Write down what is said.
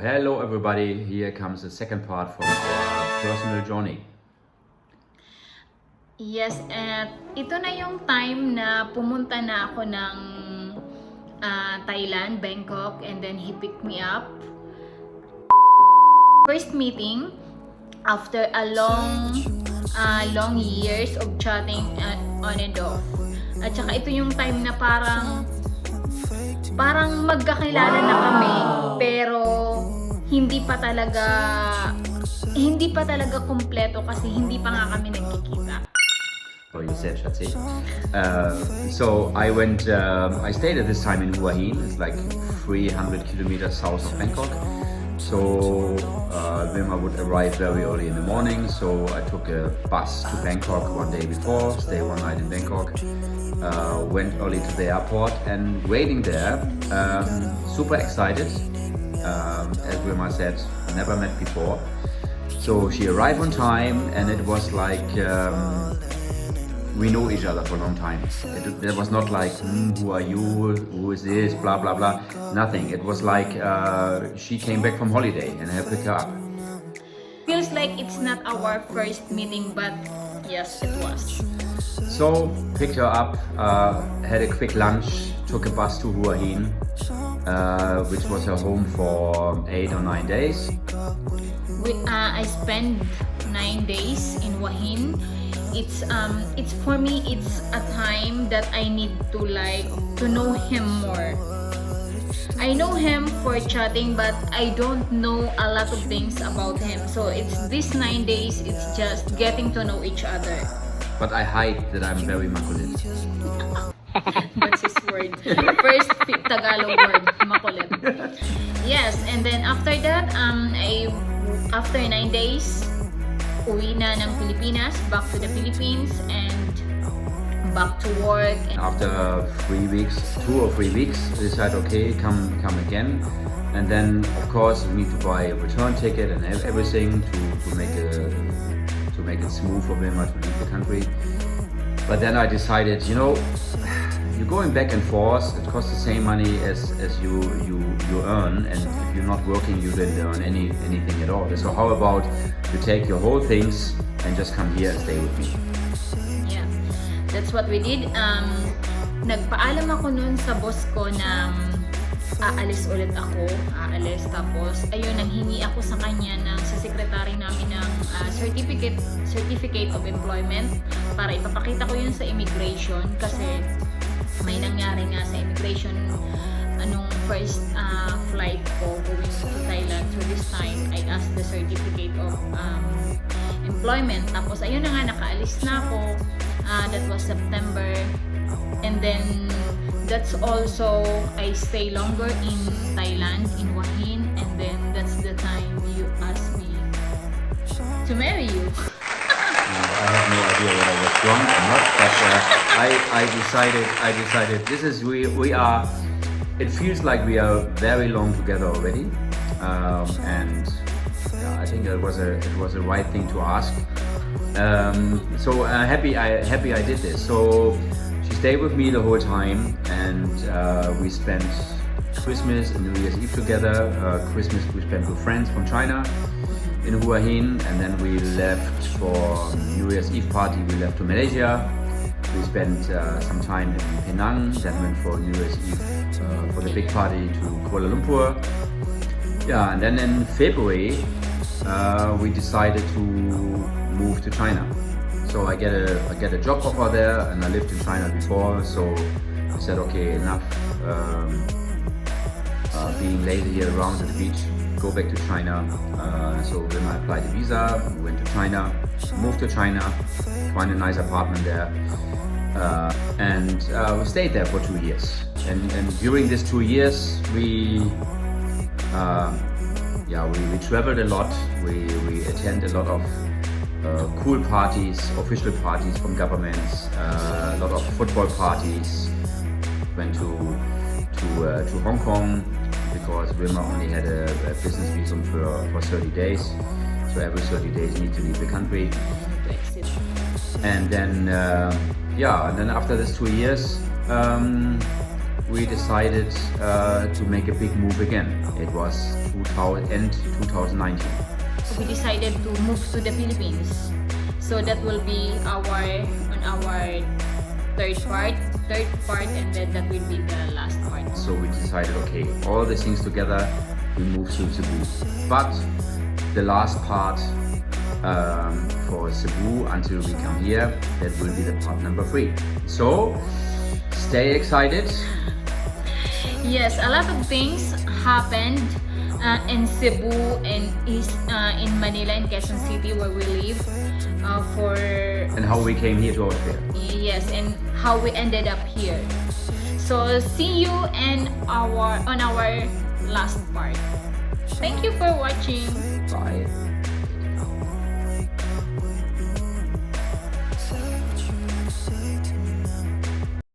Hello everybody, here comes the second part from our personal journey. Yes, at ito na yung time na pumunta na ako ng Thailand, Bangkok, and then he picked me up. First meeting after a long years of chatting on and off. At saka ito yung time na parang magkakilala na kami, pero hindi pa talaga kumpleto kasi hindi pa nga kami nagkikita. Oh, you said Schatzi. So I stayed at this time in Hua Hin. It's like 300 kilometers south of Bangkok. So Wilma would arrive very early in the morning. So I took a bus to Bangkok one day before, stay one night in Bangkok. Went early to the airport and waiting there, super excited. As Wilma said, never met before. So she arrived on time and it was like we know each other for a long time. It was not like, who are you, who is this, blah, blah, blah, nothing. It was like she came back from holiday and I picked her up. Feels like it's not our first meeting, but yes, it was. So, picked her up, had a quick lunch, took a bus to Hua Hin, which was her home for 8 or 9 days. I spent 9 days in Hua Hin. It's for me, it's a time that I need to know him more. I know him for chatting, but I don't know a lot of things about him. So it's these 9 days, it's just getting to know each other. But I hide that I'm very makulit. That's his word. First Tagalog word, makulit. Yes, and then after that, after 9 days, uwi na ng Pilipinas, back to the Philippines, and back to work. And after 3 weeks, 2 or 3 weeks, we decided, okay, come again. And then, of course, we need to buy a return ticket and everything to make it smooth for Wilma to leave the country. But then I decided, you're going back and forth. It costs the same money as you earn, and if you're not working, you didn't earn anything at all. So how about you take your whole things and just come here and stay with me? Yeah, that's what we did. Nagpaalam ako nun sa boss ko na aalis ulit ako. Tapos ayun, nanghingi ako sa kanya sa secretary namin ng certificate of employment para ipapakita ko yun sa immigration kasi may nangyari nga sa immigration anong first flight ko going to Thailand. So this time I asked the certificate of employment. Tapos ayun na nga, nakaalis na ako. That was September. And then that's also I stay longer in Thailand, in Hua Hin, and then that's the time you asked me to marry you. I have no idea whether I was drunk or not, but I decided this is we are. It feels like we are very long together already, and I think it was a right thing to ask. So happy I did this. So she stayed with me the whole time, and we spent Christmas and New Year's Eve together. Christmas we spent with friends from China in Hua Hin, and then we left for New Year's Eve party. We left to Malaysia. We spent some time in Penang, then went for New Year's Eve for the big party to Kuala Lumpur. Yeah, and then in February we decided to move to China. So I get a job offer there, and I lived in China before. So I said, okay, enough being lazy here around at the beach. Go back to China. So then I applied a visa, went to China, moved to China, find a nice apartment there, and we stayed there for 2 years. And during these 2 years, we traveled a lot. We attended a lot of cool parties, official parties from governments, a lot of football parties. Went to Hong Kong because Wilma only had a business visa for 30 days. So every 30 days you need to leave the country. And then after these 2 years, we decided to make a big move again. It was end 2019. We decided to move to the Philippines. So that will be our third part, and then that will be the last part. So we decided, okay, all the things together, we move to Cebu. But the last part for Cebu until we come here, that will be the part number 3. So stay excited. Yes, a lot of things happened in Cebu and in Manila and Quezon City where we live And how we came here to Austria. yes, and how we ended up here. So see you on our last part. Thank you for watching. Bye.